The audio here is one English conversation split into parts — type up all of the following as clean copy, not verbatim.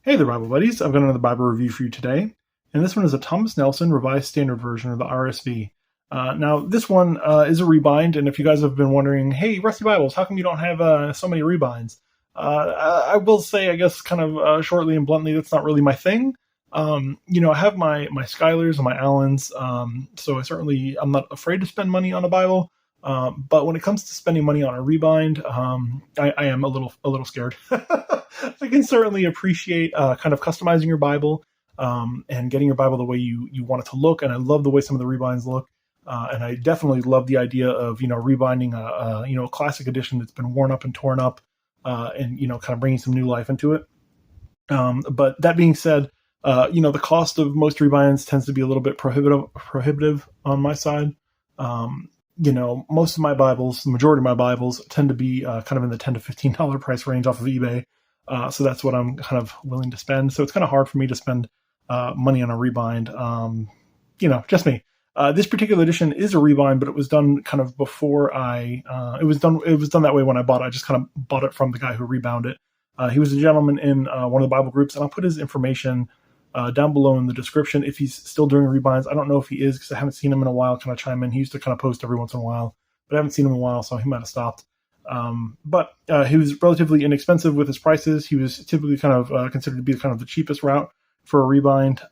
Hey there, Bible buddies. I've got another Bible review for you today, and this one is a Thomas Nelson Revised Standard Version of the RSV. Now, this one is a rebind, and if you guys have been wondering, hey, Rusty Bibles, how come you don't have so many rebinds? I will say, I guess, kind of shortly and bluntly, that's not really my thing. I have my Skylers and my Allens, so I'm not afraid to spend money on a Bible. But when it comes to spending money on a rebind, I am a little scared. I can certainly appreciate kind of customizing your Bible and getting your Bible the way you want it to look, and I love the way some of the rebinds look. And I definitely love the idea of rebinding a classic edition that's been worn up and torn up, and kind of bringing some new life into it. But that being said, the cost of most rebinds tends to be a little bit prohibitive on my side. Most of my Bibles, the majority of my Bibles, tend to be kind of in the $10 to $15 price range off of eBay. So that's what I'm kind of willing to spend. So it's kind of hard for me to spend money on a rebind. Just me. This particular edition is a rebind, but it was done kind of before it was done that way when I bought it. I just kind of bought it from the guy who rebound it. He was a gentleman in one of the Bible groups, and I'll put his information down below in the description if he's still doing rebinds. I don't know if he is because I haven't seen him in a while. Kind of chime in. He used to kind of post every once in a while, but I haven't seen him in a while, so he might have stopped. But he was relatively inexpensive with his prices. He was typically kind of considered to be kind of the cheapest route for a rebind,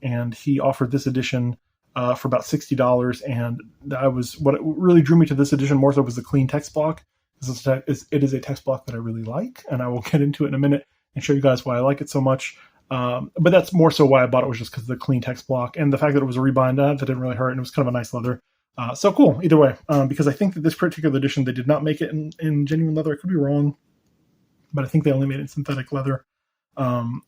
and he offered this edition for about $60. And what really drew me to this edition more so was the clean text block. It is a text block that I really like, and I will get into it in a minute and show you guys why I like it so much. But that's more so why I bought it, was just because of the clean text block and the fact that it was a rebind. That didn't really hurt, and it was kind of a nice leather. So cool, either way, because I think that this particular edition, they did not make it in genuine leather. I could be wrong, but I think they only made it in synthetic leather.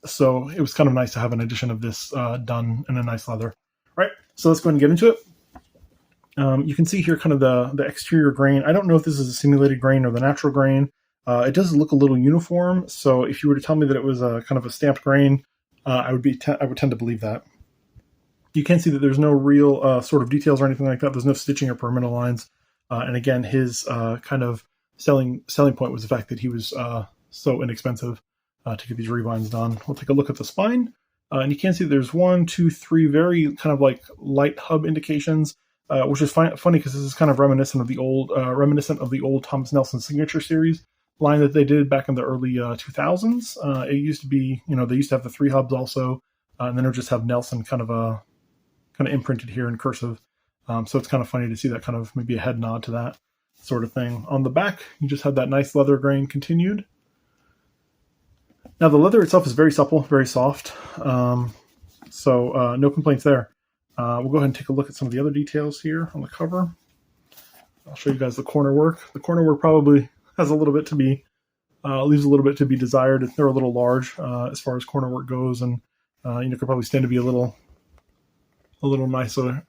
So it was kind of nice to have an edition of this done in a nice leather. All right, so let's go ahead and get into it. You can see here kind of the exterior grain. I don't know if this is a simulated grain or the natural grain. It does look a little uniform, so if you were to tell me that it was a kind of a stamped grain, I would tend to believe that. You can see that there's no real sort of details or anything like that. There's no stitching or permanent lines. And again, his kind of selling point was the fact that he was so inexpensive to get these rebinds done. We'll take a look at the spine. And you can see there's 1, 2, 3 very kind of like light hub indications, which is funny because this is kind of reminiscent of the old Thomas Nelson signature series line that they did back in the early 2000s. It used to be, they used to have the 3 hubs also, and then it would just have Nelson kind of imprinted here in cursive. So it's kind of funny to see that kind of maybe a head nod to that sort of thing. On the back, you just have that nice leather grain continued. Now the leather itself is very supple, very soft. So no complaints there. We'll go ahead and take a look at some of the other details here on the cover. I'll show you guys the corner work. The corner work probably has a little bit to be, leaves a little bit to be desired. They're a little large as far as corner work goes, and could probably stand to be a little nicer,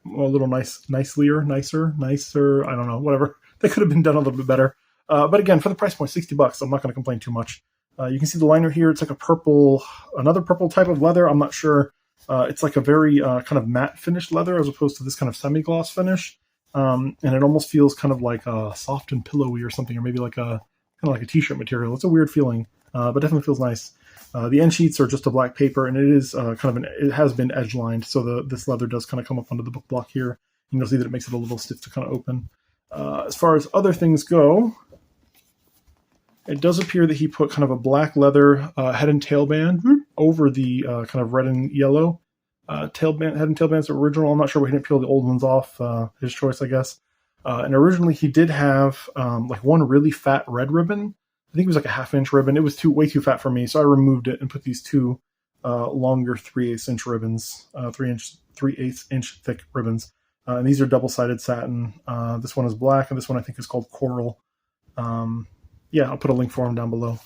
nicer. I don't know, whatever. They could have been done a little bit better. But again, for the price point, $60, I'm not going to complain too much. You can see the liner here. It's like another purple type of leather. I'm not sure. It's like a very kind of matte finished leather as opposed to this kind of semi-gloss finish. And it almost feels kind of like soft and pillowy or something, or maybe like kind of like a t-shirt material. It's a weird feeling, but definitely feels nice. The end sheets are just a black paper, and it is it has been edge lined, so this leather does kind of come up under the book block here. You'll see that it makes it a little stiff to kind of open. As far as other things go, it does appear that he put kind of a black leather head and tail band over the kind of red and yellow head and tail bands are original. I'm not sure why he didn't peel the old ones off. His choice, I guess. And originally he did have like one really fat red ribbon. I think it was like a 1/2 ribbon. It was way too fat for me, so I removed it and put these 2 longer 3/8 inch ribbons, 3/8 inch thick ribbons. And these are double-sided satin. This one is black, and this one I think is called coral. I'll put a link for them down below.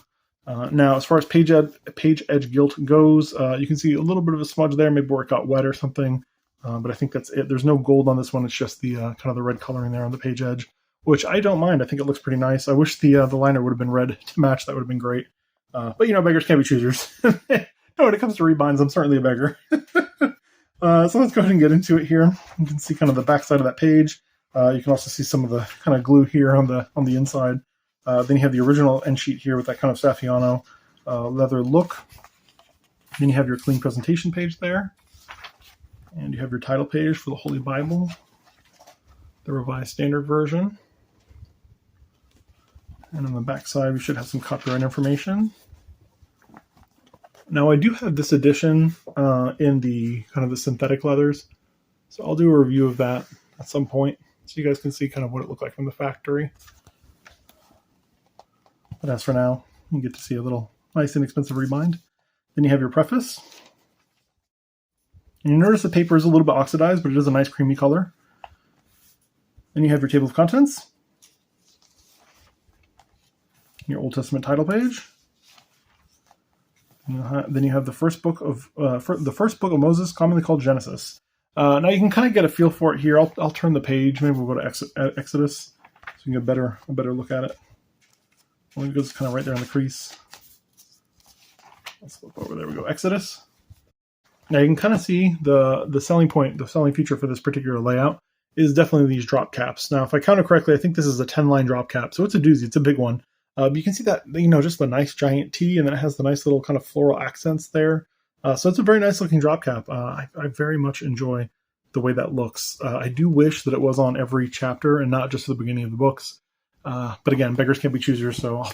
Now, as far as page edge gilt goes, you can see a little bit of a smudge there, maybe where it got wet or something. But I think that's it. There's no gold on this one. It's just the kind of the red coloring there on the page edge, which I don't mind. I think it looks pretty nice. I wish the liner would have been red to match. That would have been great. But beggars can't be choosers. When it comes to rebinds, I'm certainly a beggar. So let's go ahead and get into it here. You can see kind of the back side of that page. You can also see some of the kind of glue here on the inside. Then you have the original end sheet here with that kind of Saffiano leather look. Then you have your clean presentation page there. And you have your title page for the Holy Bible, the Revised Standard Version. And on the back side, we should have some copyright information. Now, I do have this edition in the kind of the synthetic leathers. So I'll do a review of that at some point so you guys can see kind of what it looked like from the factory. But as for now, you get to see a little nice inexpensive rebind. Then you have your preface. And you notice the paper is a little bit oxidized, but it is a nice creamy color. Then you have your table of contents, your Old Testament title page. Then you have the first book of Moses, commonly called Genesis. Now you can kind of get a feel for it here. I'll turn the page. Maybe we'll go to Exodus so you can get a better look at it. Well, it goes kind of right there on the crease. Let's flip over. There we go. Exodus. Now you can kind of see the selling point, the selling feature for this particular layout is definitely these drop caps. Now, if I counted correctly, I think this is a 10-line drop cap, so it's a doozy. It's a big one. But you can see that, just the nice giant T, and then it has the nice little kind of floral accents there. So it's a very nice looking drop cap. I very much enjoy the way that looks. I do wish that it was on every chapter and not just at the beginning of the books. But again, beggars can't be choosers, so I'll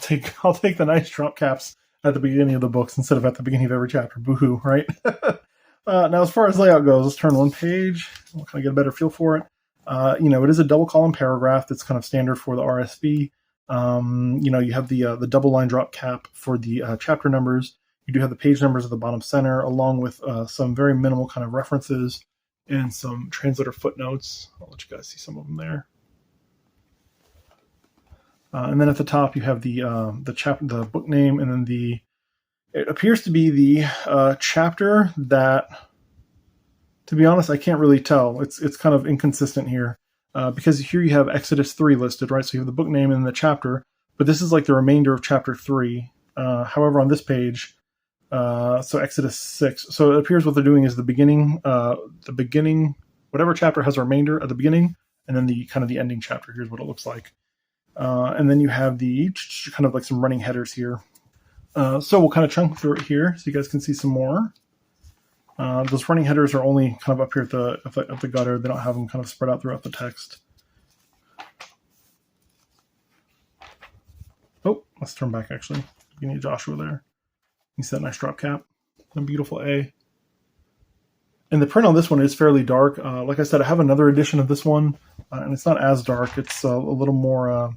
take the nice drop caps at the beginning of the books instead of at the beginning of every chapter. Boo-hoo, right? Now, as far as layout goes, let's turn one page. We'll kind of get a better feel for it. It is a double column paragraph that's kind of standard for the RSV. You have the double line drop cap for the chapter numbers. You do have the page numbers at the bottom center, along with some very minimal kind of references and some translator footnotes. I'll let you guys see some of them there. And then at the top, you have the book name, and then it appears to be the chapter that, to be honest, I can't really tell. It's kind of inconsistent here because here you have Exodus 3 listed, right? So you have the book name and the chapter, but this is like the remainder of chapter 3. However, on this page, so Exodus 6. So it appears what they're doing is the beginning, whatever chapter has a remainder at the beginning, and then the kind of the ending chapter. Here's what it looks like. And then you have the kind of like some running headers here. So we'll kind of chunk through it here so you guys can see some more. Those running headers are only kind of up here at the gutter. They don't have them kind of spread out throughout the text. Oh, let's turn back actually. You need Joshua there. You see that nice drop cap. A beautiful A. And the print on this one is fairly dark. Like I said, I have another edition of this one, and it's not as dark. It's a little more,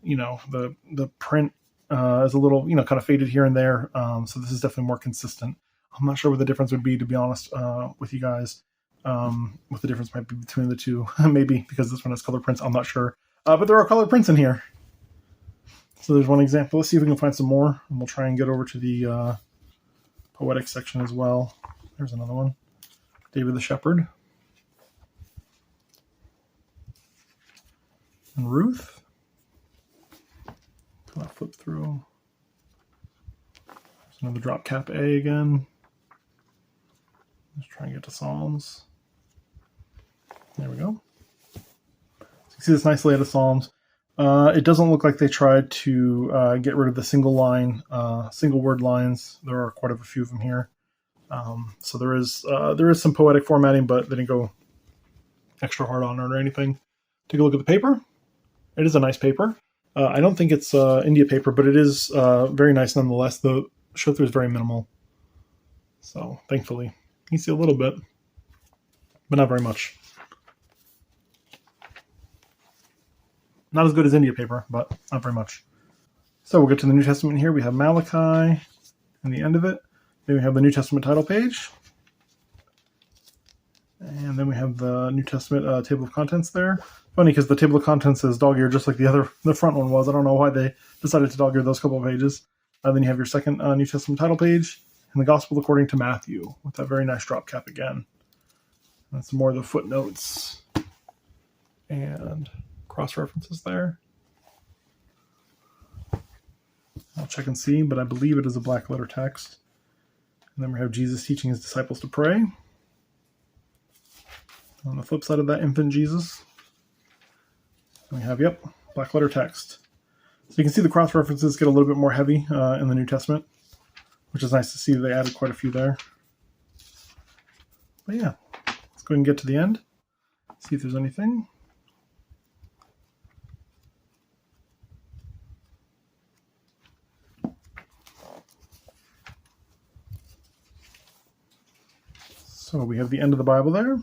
the print is a little, kind of faded here and there. So this is definitely more consistent. I'm not sure what the difference would be, to be honest, with you guys. What the difference might be between the two. Maybe because this one has color prints. I'm not sure. But there are color prints in here. So there's one example. Let's see if we can find some more. And we'll try and get over to the poetic section as well. There's another one. David the Shepherd. And Ruth. I'll flip through. There's another drop cap A again. Let's try and get to Psalms. There we go. So you see this nice layout of Psalms. It doesn't look like they tried to get rid of the single word lines. There are quite a few of them here. So there is some poetic formatting, but they didn't go extra hard on it or anything. Take a look at the paper. It is a nice paper. I don't think it's India paper, but it is very nice nonetheless. The show through is very minimal. So thankfully, you can see a little bit, but not very much. Not as good as India paper, but not very much. So we'll get to the New Testament here. We have Malachi and the end of it. Then we have the New Testament title page. And then we have the New Testament table of contents there. Funny because the table of contents is dog-eared just like the front one was. I don't know why they decided to dog-ear those couple of pages. Then you have your second New Testament title page and the Gospel according to Matthew with that very nice drop cap again. And some more of the footnotes and cross-references there. I'll check and see, but I believe it is a black letter text. And then we have Jesus teaching his disciples to pray. On the flip side of that, infant Jesus. And we have, black letter text. So you can see the cross-references get a little bit more heavy in the New Testament. which is nice to see they added quite a few there. But yeah, let's go ahead and get to the end, see if there's anything. So we have the end of the Bible there.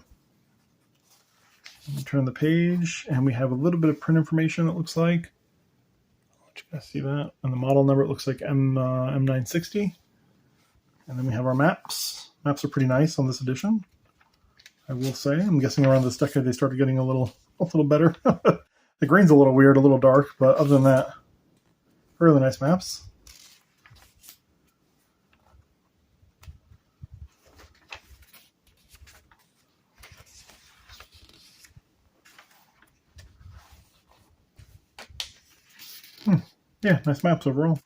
We turn the page, and we have a little bit of print information, it looks like. I'll let you guys see that. And the model number, it looks like M960. And then we have our maps. Maps are pretty nice on this edition, I will say. I'm guessing around this decade they started getting a little better. The grain's a little weird, a little dark, but other than that, really nice maps. Yeah, nice maps overall.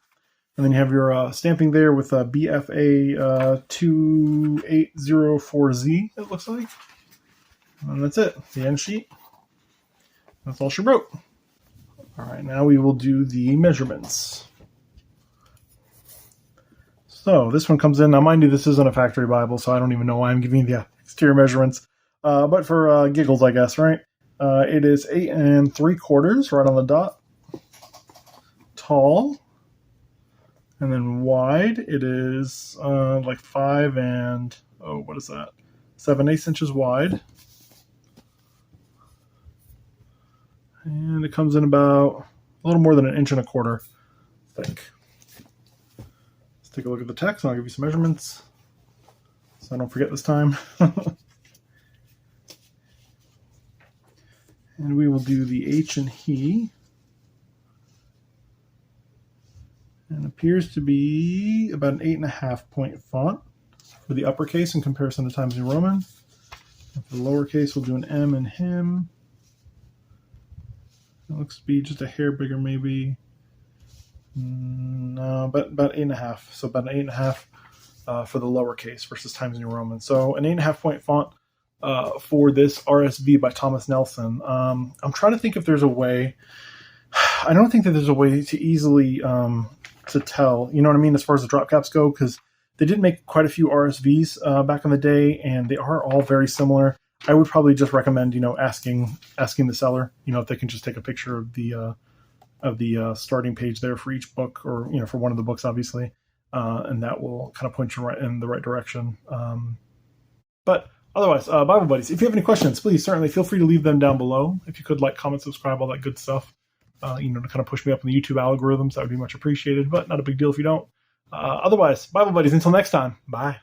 And then you have your stamping there with BFA 2804Z, it looks like. And that's it, the end sheet. That's all she wrote. All right, now we will do the measurements. So this one comes in. Now, mind you, this isn't a factory Bible, so I don't even know why I'm giving you the exterior measurements. But for giggles, I guess, right? It is 8 3/4, right on the dot. Tall, and then wide it is like 5 and 7/8 inches wide, and it comes in about a little more than 1 1/4 inches, I think. Let's take a look at the text, and I'll give you some measurements so I don't forget this time. And we will do the H and he. And appears to be about an 8.5 point font for the uppercase in comparison to Times New Roman. And for the lowercase, we'll do an M and him. It looks to be just a hair bigger, maybe. No, but about 8.5. So about an 8.5 for the lowercase versus Times New Roman. So an 8.5 point font for this RSV by Thomas Nelson. I'm trying to think if there's a way. I don't think that there's a way to easily to tell, you know what I mean, as far as the drop caps go, because they did make quite a few RSVs back in the day, and they are all very similar. I would probably just recommend, asking the seller, if they can just take a picture of the starting page there for each book, or for one of the books, obviously, and that will kind of point you right in the right direction. But otherwise, Bible buddies, if you have any questions, please certainly feel free to leave them down below. If you could like, comment, subscribe, all that good stuff. To kind of push me up in the YouTube algorithms, that would be much appreciated, but not a big deal if you don't. Otherwise, Bible buddies, until next time, bye.